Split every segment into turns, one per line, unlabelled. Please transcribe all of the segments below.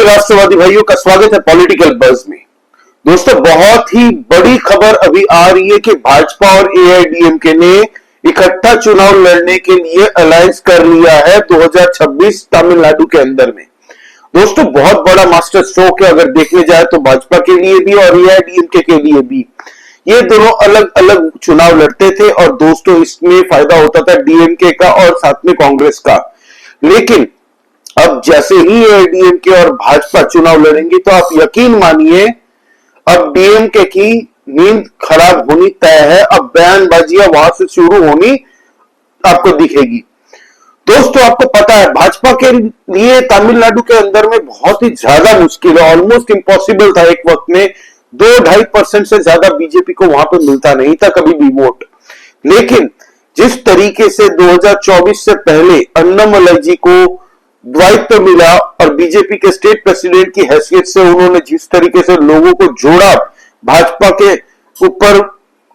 राष्ट्रवादी भाइयों का स्वागत है पॉलिटिकल बज़ में। दोस्तों, बहुत ही बड़ी खबर अभी आ रही है कि भाजपा और एआईएडीएमके ने इकट्ठा चुनाव लड़ने के लिए अलायंस कर लिया है 2026 तमिलनाडु के अंदर में। दोस्तों, बहुत बड़ा मास्टर स्ट्रोक है अगर देखने जाए तो भाजपा के लिए भी और एआईएडीएमके के लिए भी। ये दोनों अलग अलग चुनाव लड़ते थे और दोस्तों इसमें फायदा होता था डीएमके का और साथ में कांग्रेस का। लेकिन अब जैसे ही एआईएडीएमके और भाजपा चुनाव लड़ेंगे तो आप यकीन मानिए अब डीएमके की नींद खराब होनी तय है। अब बयानबाजियां वहां से शुरू होनी आपको दिखेगी। दोस्तों, आपको पता है भाजपा के लिए तमिलनाडु के अंदर में बहुत ही ज्यादा मुश्किल है, ऑलमोस्ट इम्पॉसिबल था। एक वक्त में 2-2.5% से ज्यादा बीजेपी को वहां पर मिलता नहीं था कभी भी वोट। लेकिन जिस तरीके से 2024 से पहले अन्नामलाई जी को दायित्व मिला और बीजेपी के स्टेट प्रेसिडेंट की हैसियत से उन्होंने जिस तरीके से लोगों को जोड़ा, भाजपा के ऊपर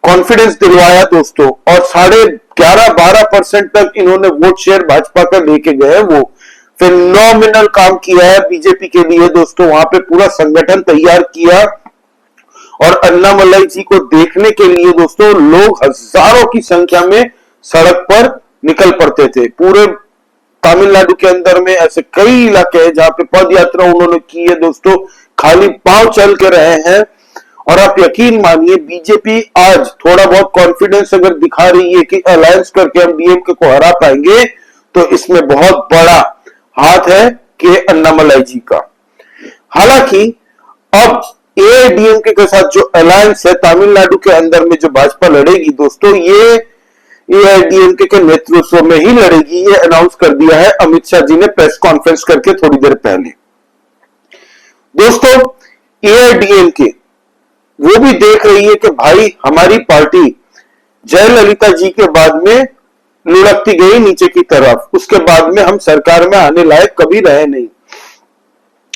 कॉन्फिडेंस दिलवाया दोस्तों, और 11.5-12% तक इन्होंने वोट शेयर भाजपा का लेके गए। वो फिनोमिनल काम किया है बीजेपी के लिए दोस्तों। वहां पे पूरा संगठन तैयार किया और अन्नामलाई जी को देखने के लिए दोस्तों लोग हजारों की संख्या में सड़क पर निकल पड़ते थे। पूरे तमिलनाडु के अंदर में ऐसे कई इलाके हैं जहां पे पद यात्रा उन्होंने की है दोस्तों, खाली पांव चल के रहे हैं। और आप यकीन मानिए बीजेपी आज थोड़ा बहुत कॉन्फिडेंस अगर दिखा रही है कि अलायंस करके हम डीएमके को हरा पाएंगे, तो इसमें बहुत बड़ा हाथ है कि अन्नामलाई जी का। हालांकि अब एआईएडीएमके के साथ जो अलायंस है तमिलनाडु के अंदर में जो भाजपा लड़ेगी दोस्तों, ये एआईएडीएमके के नेतृत्व में ही लड़ेगी। ये अनाउंस कर दिया है अमित शाह जी ने प्रेस कॉन्फ्रेंस करके थोड़ी देर पहले। दोस्तों, एआईएडीएमके वो भी देख रही है कि भाई हमारी पार्टी जयललिता जी के बाद में लुढ़कती गई नीचे की तरफ, उसके बाद में हम सरकार में आने लायक कभी रहे नहीं।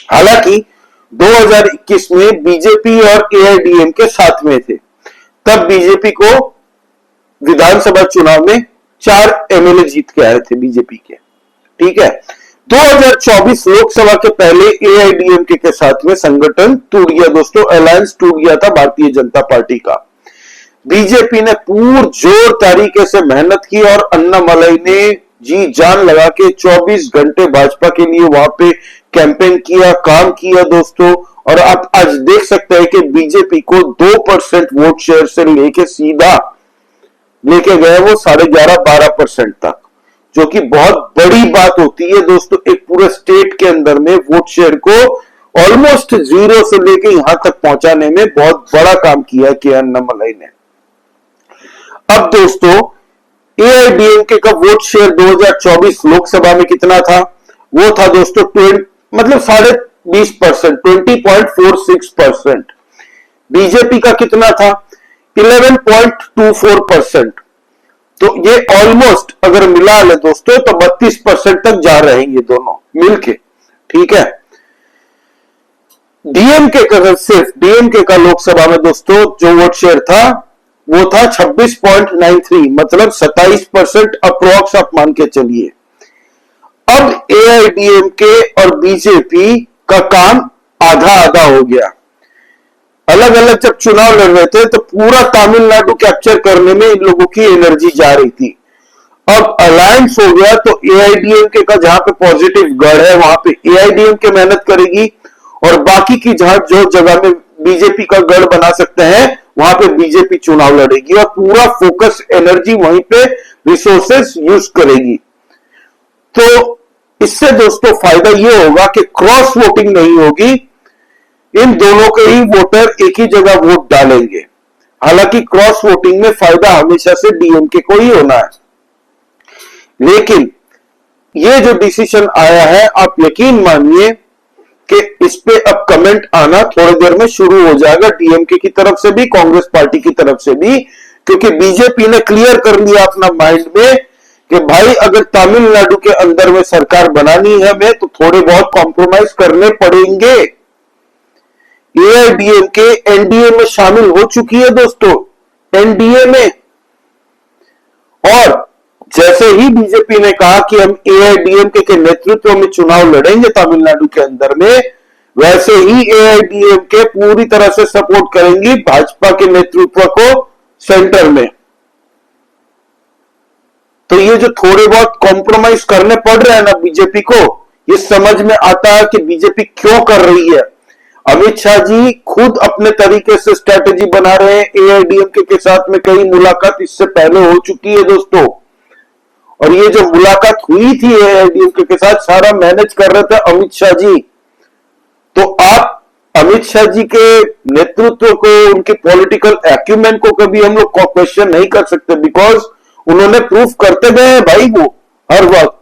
हालांकि 2021 में बीजेपी और एआईएडीएमके साथ में थे, तब बीजेपी को विधानसभा चुनाव में 4 एमएलए जीत के आए थे बीजेपी के। ठीक है, 2024 लोकसभा के पहले एआईएडीएमके के साथ में संगठन टूट गया दोस्तों, अलायंस टूट गया था भारतीय जनता पार्टी का। बीजेपी ने पुरजोर तरीके से मेहनत की और अन्नामलाई ने जी जान लगा के 24 घंटे भाजपा के लिए वहां पे कैंपेन किया, काम किया दोस्तों। और आप आज देख सकते हैं कि बीजेपी को 2% वोट शेयर से लेके सीधा लेके गए वो 11.5-12% तक, जो कि बहुत बड़ी बात होती है दोस्तों। एक पूरे स्टेट के अंदर में वोट शेयर को ऑलमोस्ट 0 से लेके यहां तक पहुंचाने में बहुत बड़ा काम किया कि अन्नामलाई ने। अब दोस्तों, एआईएडीएमके का वोट शेयर 2024 लोकसभा में कितना था? वो था दोस्तों 20.5%, 20.46%। बीजेपी का कितना था? 11.24%। तो ये ऑलमोस्ट अगर मिला ले दोस्तों तो 32% तक जा रहे हैं ये दोनों मिलके। ठीक है, डीएमके का सिर्फ डीएमके का लोकसभा में दोस्तों जो वोट शेयर था वो था 26.93, मतलब 27% अप्रोक्स आप मान के चलिए। अब एआईएडीएमके और बीजेपी का काम आधा आधा हो गया। अलग अलग जब चुनाव लड़ रहे थे तो पूरा तमिलनाडु कैप्चर करने में इन लोगों की एनर्जी जा रही थी। अब अलायंस हो गया तो एआईएडीएमके का जहां पे पॉजिटिव गढ़ है वहां पे एआईएडीएमके मेहनत करेगी और बाकी की जहां जो जगह में बीजेपी का गढ़ बना सकते हैं वहां पे बीजेपी चुनाव लड़ेगी और पूरा फोकस एनर्जी वहीं पे रिसोर्सेस यूज करेगी। तो इससे दोस्तों फायदा यह होगा कि क्रॉस वोटिंग नहीं होगी, इन दोनों के ही वोटर एक ही जगह वोट डालेंगे। हालांकि क्रॉस वोटिंग में फायदा हमेशा से डीएमके को ही होना है, लेकिन ये जो डिसीजन आया है आप यकीन मानिए कि इस पे अब कमेंट आना थोड़ी देर में शुरू हो जाएगा डीएमके की तरफ से भी, कांग्रेस पार्टी की तरफ से भी, क्योंकि बीजेपी ने क्लियर कर लिया अपना माइंड में कि भाई अगर तमिलनाडु के अंदर में सरकार बनानी है हमें तो थोड़े बहुत कॉम्प्रोमाइज करने पड़ेंगे। एआईएडीएमके एनडीए में शामिल हो चुकी है दोस्तों, एनडीए में। और जैसे ही बीजेपी ने कहा कि हम एआईएडीएमके के नेतृत्व में चुनाव लड़ेंगे तमिलनाडु के अंदर में, वैसे ही एआईडीएमके पूरी तरह से सपोर्ट करेंगी भाजपा के नेतृत्व को सेंटर में। तो ये जो थोड़े बहुत कॉम्प्रोमाइज करने पड़ रहे हैं ना बीजेपी को, ये समझ में आता है कि बीजेपी क्यों कर रही है। अमित शाह जी खुद अपने तरीके से स्ट्रेटेजी बना रहे हैं। एआईडीएमके के साथ में कई मुलाकात इससे पहले हो चुकी है दोस्तों, और ये जो मुलाकात हुई थी एआईडीएमके के साथ, सारा मैनेज कर रहे थे अमित शाह जी। तो आप अमित शाह जी के नेतृत्व को, उनके पॉलिटिकल एक्यूमेंट को कभी हम लोग क्वेश्चन नहीं कर सकते, बिकॉज उन्होंने प्रूफ करते गए हैं भाई वो हर वक्त।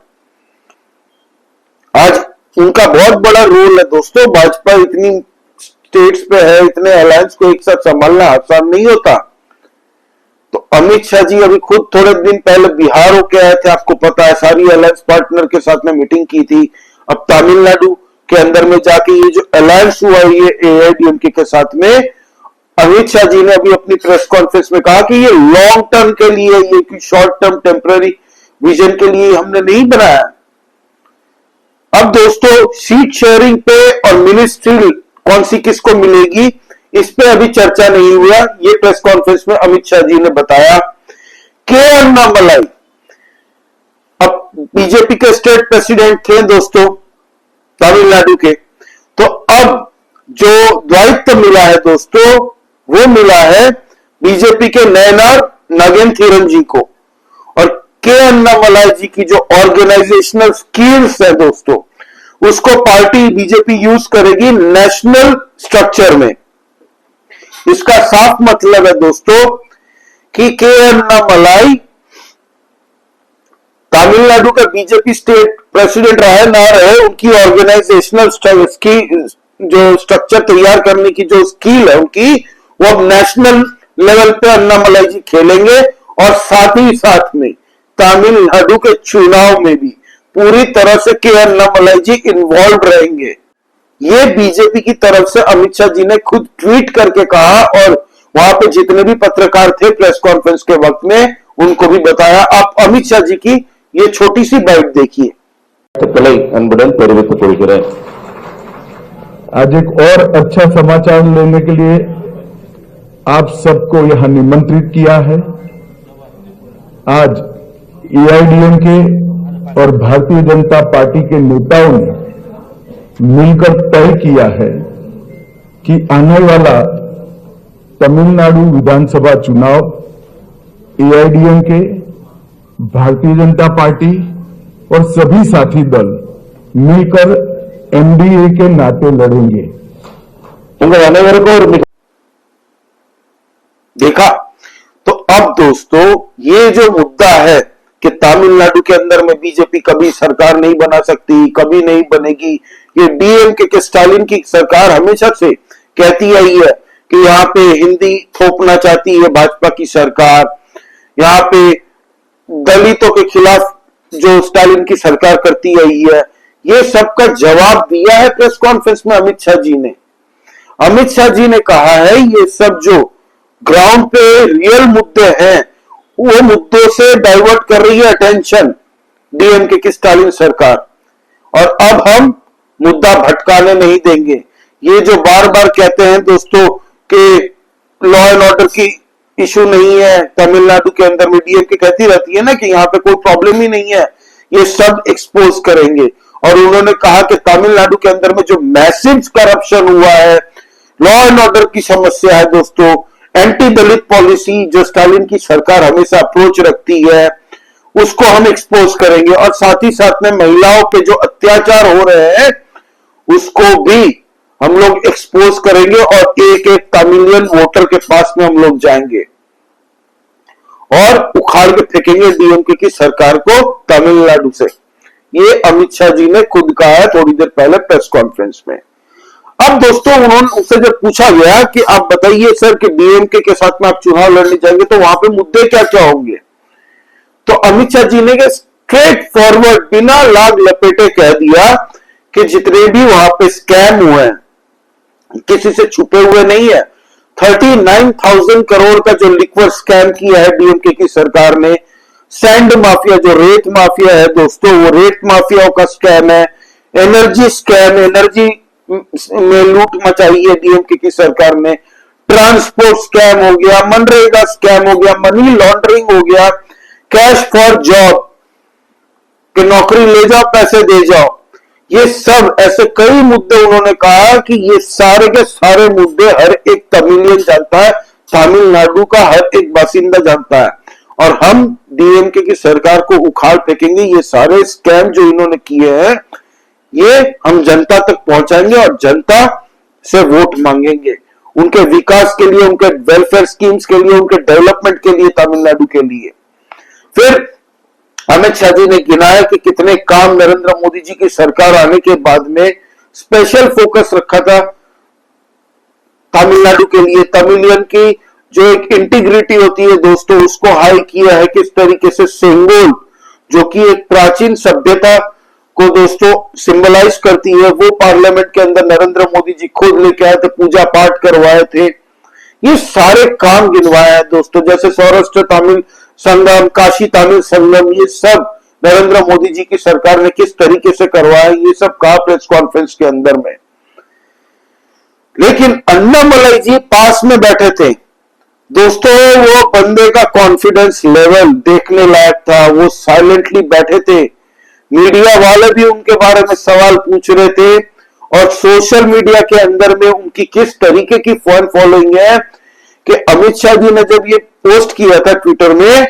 आज उनका बहुत बड़ा रोल है दोस्तों। भाजपा इतनी स्टेट्स पे है, इतने अलायंस को एक साथ संभालना आसान नहीं होता। तो अमित शाह जी अभी खुद थोड़े दिन पहले बिहार होके आए थे, आपको पता है, सारी अलायंस पार्टनर के साथ में मीटिंग की थी। अब तमिलनाडु के अंदर में जाके ये जो अलायंस हुआ ये एआईडीएमके के साथ में, अमित शाह जी ने अभी अपनी प्रेस कॉन्फ्रेंस में कहा कि ये लॉन्ग टर्म के लिए, ये शॉर्ट टर्म टेम्पररी विजन के लिए हमने नहीं बनाया। अब दोस्तों सीट शेयरिंग पे और मिनिस्ट्री कौन सी किसको मिलेगी, इस पे अभी चर्चा नहीं हुआ। ये प्रेस कॉन्फ्रेंस में अमित शाह जी ने बताया। के अन्नामलाई अब बीजेपी के स्टेट प्रेसिडेंट थे दोस्तों तमिलनाडु के, तो अब जो दायित्व मिला है दोस्तों वो मिला है बीजेपी के नयनार नागेंद्रन जी को। और के अन्नामलाई जी की जो ऑर्गेनाइजेशनल स्किल्स है दोस्तों, उसको पार्टी बीजेपी यूज करेगी नेशनल स्ट्रक्चर में। इसका साफ मतलब है दोस्तों कि के अन्नामलाई तमिलनाडु का बीजेपी स्टेट प्रेसिडेंट रहे ना रहे, उनकी ऑर्गेनाइजेशनल की जो स्ट्रक्चर तैयार करने की जो स्किल है उनकी, वो अब नेशनल लेवल पे अन्नामलाई जी खेलेंगे। और साथ ही साथ में तमिलनाडु के चुनाव में भी पूरी तरह से के अन्नामलाई जी इन्वॉल्व रहेंगे। ये बीजेपी की तरफ से अमित शाह जी ने खुद ट्वीट करके कहा, और वहां पे जितने भी पत्रकार थे प्रेस कॉन्फ्रेंस के वक्त में उनको भी बताया। आप अमित शाह जी की ये छोटी सी बाइट देखिए।
आज एक और अच्छा समाचार लेने के लिए आप सबको यहां निमंत्रित किया है। आज एआईडीएमके और भारतीय जनता पार्टी के नेताओं ने मिलकर तय किया है कि आने वाला तमिलनाडु विधानसभा चुनाव एआईडीएमके, भारतीय जनता पार्टी और सभी साथी दल मिलकर एनडीए के नाते लड़ेंगे।
देखा तो अब दोस्तों ये जो मुद्दा है कि तमिलनाडु के अंदर में बीजेपी कभी सरकार नहीं बना सकती, कभी नहीं बनेगी, ये डीएमके के स्टालिन की सरकार हमेशा से कहती आई है कि यहाँ पे हिंदी थोपना चाहती है भाजपा की सरकार, यहाँ पे दलितों के खिलाफ जो स्टालिन की सरकार करती आई है। ये सबका जवाब दिया है प्रेस कॉन्फ्रेंस में अमित शाह जी ने। अमित शाह जी ने कहा है ये सब जो ग्राउंड पे रियल मुद्दे हैं वो मुद्दों से डाइवर्ट कर रही है अटेंशन डीएमके की स्टालिन सरकार, और अब हम मुद्दा भटकाने नहीं देंगे। ये जो बार बार कहते हैं दोस्तों कि लॉ एंड ऑर्डर की इशू नहीं है तमिलनाडु के अंदर में, डीएमके कहती रहती है ना कि यहाँ पे कोई प्रॉब्लम ही नहीं है, ये सब एक्सपोज करेंगे। और उन्होंने कहा कि तमिलनाडु के अंदर में जो मैसिव करप्शन हुआ है, लॉ एंड ऑर्डर की समस्या है दोस्तों, एंटी दलित पॉलिसी जो स्टालिन की सरकार हमेशा अप्रोच रखती है, उसको हम एक्सपोज करेंगे। और साथ ही साथ में महिलाओं पे जो अत्याचार हो रहे हैं उसको भी हम लोग एक्सपोज करेंगे, और एक एक तमिलियन वोटर के पास में हम लोग जाएंगे और उखाड़ के फेंकेंगे डीएमके की सरकार को तमिलनाडु से। ये अमित शाह जी ने खुद कहा है थोड़ी देर पहले प्रेस कॉन्फ्रेंस में। अब दोस्तों उनसे जब पूछा गया कि आप बताइए सर कि डीएमके के साथ में आप चुनाव लड़ने जाएंगे तो वहां पे मुद्दे क्या क्या होंगे, तो अमित शाह जी ने स्ट्रेट फॉरवर्ड बिना लाग लपेटे कह दिया कि जितने भी वहां पे स्कैम हुए हैं किसी से छुपे हुए नहीं है। 39,000 करोड़ का जो लिक्विड स्कैम किया है डीएमके की सरकार ने, सैंड माफिया जो रेत माफिया है दोस्तों, वो रेत माफियाओं का स्कैम है, एनर्जी स्कैम, एनर्जी में लूट मचाई है डीएमके की सरकार ने। ट्रांसपोर्ट स्कैम हो गया, मनरेगा स्कैम हो गया, मनी लॉन्ड्रिंग हो गया, कैश फॉर जॉब कि नौकरी ले जाओ पैसे दे जाओ, ये सब ऐसे कई मुद्दे उन्होंने कहा कि ये सारे के सारे मुद्दे हर एक तमिलियन जानता है, तमिलनाडु का हर एक बासिंदा जानता है। और हम डीएमके की सरकार को उखाड़ फेंकेंगे। ये सारे स्कैम जो इन्होंने किए हैं ये हम जनता तक पहुंचाएंगे और जनता से वोट मांगेंगे उनके विकास के लिए, उनके वेलफेयर स्कीम्स के लिए, उनके डेवलपमेंट के लिए, तमिलनाडु के लिए। फिर अमित शाह जी ने गिनाया कि कितने काम नरेंद्र मोदी जी की सरकार आने के बाद में स्पेशल फोकस रखा था तमिलनाडु के लिए। तमिलियन की जो एक इंटीग्रिटी होती है दोस्तों, उसको हाई किया है। किस तरीके से सेंगोल जो कि एक प्राचीन सभ्यता को दोस्तों सिंबलाइज करती है, वो पार्लियामेंट के अंदर नरेंद्र मोदी जी खुद लेके आए थे, पूजा पाठ करवाए थे। ये सारे काम गिनवाया है दोस्तों, जैसे सौराष्ट्र तमिल संगम, काशी तमिल संगम, ये सब नरेंद्र मोदी जी की सरकार ने किस तरीके से करवाया, ये सब कहा प्रेस कॉन्फ्रेंस के अंदर में। लेकिन अन्नामलाई जी पास में बैठे थे दोस्तों, वो बंदे का कॉन्फिडेंस लेवल देखने लायक था। वो साइलेंटली बैठे थे, मीडिया वाले भी उनके बारे में सवाल पूछ रहे थे और सोशल मीडिया के अंदर में उनकी किस तरीके की फैन फॉलोइंग है कि अमित शाह जी ने जब ये पोस्ट किया था ट्विटर में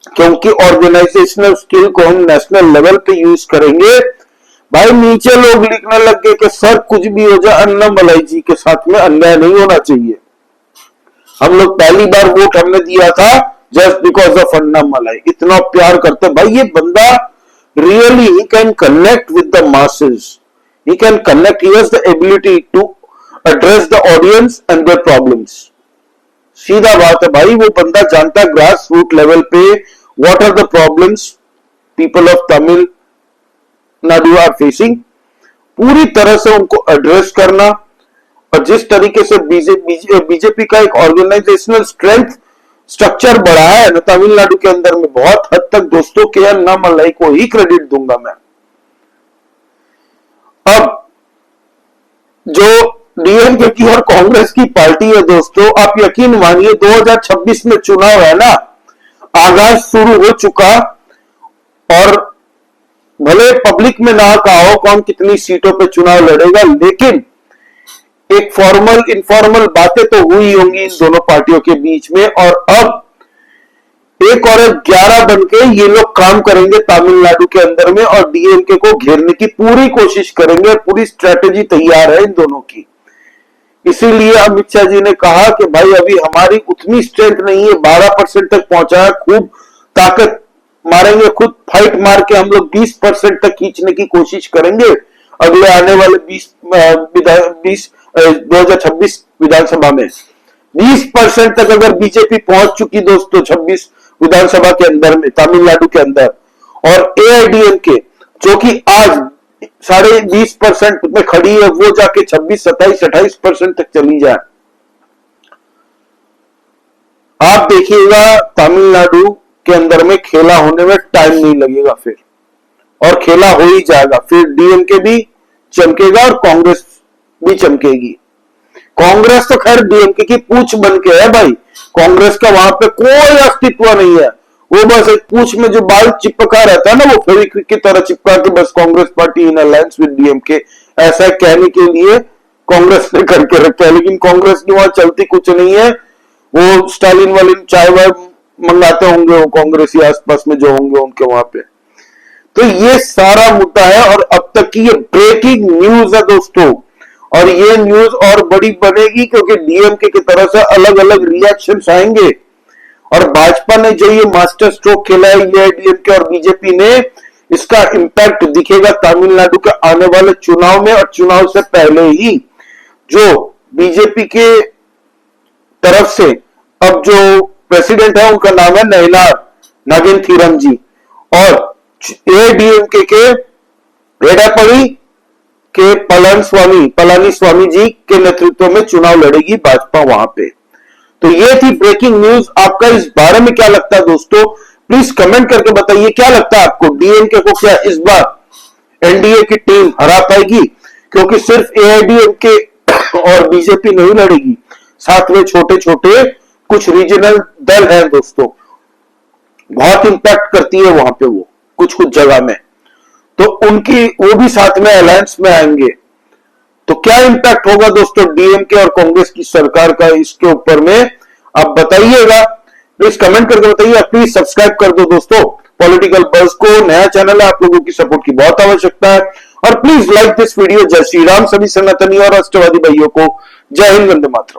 कि उनकी ऑर्गेनाइजेशनल स्किल को हम नेशनल लेवल पे यूज करेंगे, भाई नीचे लोग लिखने लग गए कि सर कुछ भी हो जाए अन्नामलाई जी के साथ में अन्याय नहीं होना चाहिए। हम लोग पहली बार वोट हमने दिया था जस्ट बिकॉज ऑफ अन्नामलाई। इतना प्यार करते भाई ये बंदा, really he can connect with the masses, he can connect, he has the ability to address the audience and their problems। सीधा बात है भाई, वो बंदा जानता है ग्रास रूट लेवल पे what are the problems people of Tamil Nadu are facing, पूरी तरह से उनको एड्रेस करना। और जिस तरीके से बीजेपी का एक ऑर्गेनाइजेशनल स्ट्रेंथ स्ट्रक्चर बढ़ा है ना तमिलनाडु के अंदर में, बहुत हद तक दोस्तों के अन्नामलाई को ही क्रेडिट दूंगा मैं। अब जो डीएमके की और कांग्रेस की पार्टी है दोस्तों, आप यकीन मानिए 2026 में चुनाव है ना, आगाज शुरू हो चुका और भले पब्लिक में ना कहा हो कौन कितनी सीटों पे चुनाव लड़ेगा, लेकिन एक फॉर्मल इनफॉर्मल बातें तो हुई होंगी इन दोनों पार्टियों के बीच में। और अब एक और 11 बनके ये लोग काम करेंगे तमिलनाडु के अंदर में और डीएमके को घेरने की पूरी कोशिश करेंगे और पूरी स्ट्रेटेजी तैयार है इन दोनों की। इसीलिए अमित शाह जी ने कहा कि भाई अभी हमारी उतनी स्ट्रेंथ नहीं है, 12% तक पहुंचा है, खूब ताकत मारेंगे, खुद फाइट मार के हम लोग 20% तक खींचने की कोशिश करेंगे अगले आने वाले 2026 विधानसभा में। 20% तक अगर बीजेपी पहुंच चुकी दोस्तों 26 विधानसभा के अंदर में तमिलनाडु के अंदर, और एआईडीएमके जो कि आज 20.5% में खड़ी है, वो जाके 26, 27, 28% तक चली जाए, आप देखिएगा तमिलनाडु के अंदर में खेला होने में टाइम नहीं लगेगा फिर, और खेला हो ही जाएगा। फिर डीएमके भी चमकेगा और कांग्रेस भी चमकेगी। कांग्रेस तो खैर डीएमके की पूंछ बन के है भाई, कांग्रेस का वहां पे कोई अस्तित्व नहीं है, वो बस एक पूंछ में जो बाल चिपका रहता है ना, वो फेविक्विक की तरह चिपका के बस Congress party in alliance with DMK, ऐसा कहने के लिए कांग्रेस ने करके रखा है। लेकिन कांग्रेस की वहां चलती कुछ नहीं है, वो स्टालिन वाली चाय वाय मंगाते होंगे वो कांग्रेसी आसपास में जो होंगे उनके वहां पे। तो ये सारा मुद्दा है और अब तक की ये ब्रेकिंग न्यूज है दोस्तों, और ये न्यूज और बड़ी बनेगी क्योंकि डीएमके की तरफ से अलग अलग रिएक्शंस आएंगे। और भाजपा ने जो ये मास्टर स्ट्रोक खेला है एआईडीएमके और बीजेपी ने, इसका इंपैक्ट दिखेगा तमिलनाडु के आने वाले चुनाव में। और चुनाव से पहले ही जो बीजेपी के तरफ से अब जो प्रेसिडेंट है उनका नाम है नयनार नागेंद्रम जी, और एआईडीएमके के एडापड़ी के पलानीस्वामी जी के नेतृत्व में चुनाव लड़ेगी भाजपा वहां पे। तो ये थी ब्रेकिंग न्यूज। आपका इस बारे में क्या लगता है दोस्तों, प्लीज कमेंट करके बताइए क्या लगता है आपको, डीएमके को क्या इस बार एनडीए की टीम हरा पाएगी? क्योंकि सिर्फ एआईडीएमके और बीजेपी नहीं लड़ेगी, साथ में छोटे छोटे कुछ रीजनल दल हैं दोस्तों, बहुत इंपैक्ट करती है वहां पे वो कुछ कुछ जगह में, तो उनकी वो भी साथ में अलायंस में आएंगे। तो क्या इंपैक्ट होगा दोस्तों डीएमके और कांग्रेस की सरकार का इसके ऊपर में, आप बताइएगा, प्लीज कमेंट करके बताइए। प्लीज सब्सक्राइब कर दो दोस्तों पॉलिटिकल बज़ को, नया चैनल है, आप लोगों की सपोर्ट की बहुत आवश्यकता है। और प्लीज लाइक दिस वीडियो। जय श्री राम सभी सनातनी और राष्ट्रवादी भाइयों को। जय हिंद, वंदे मातरम।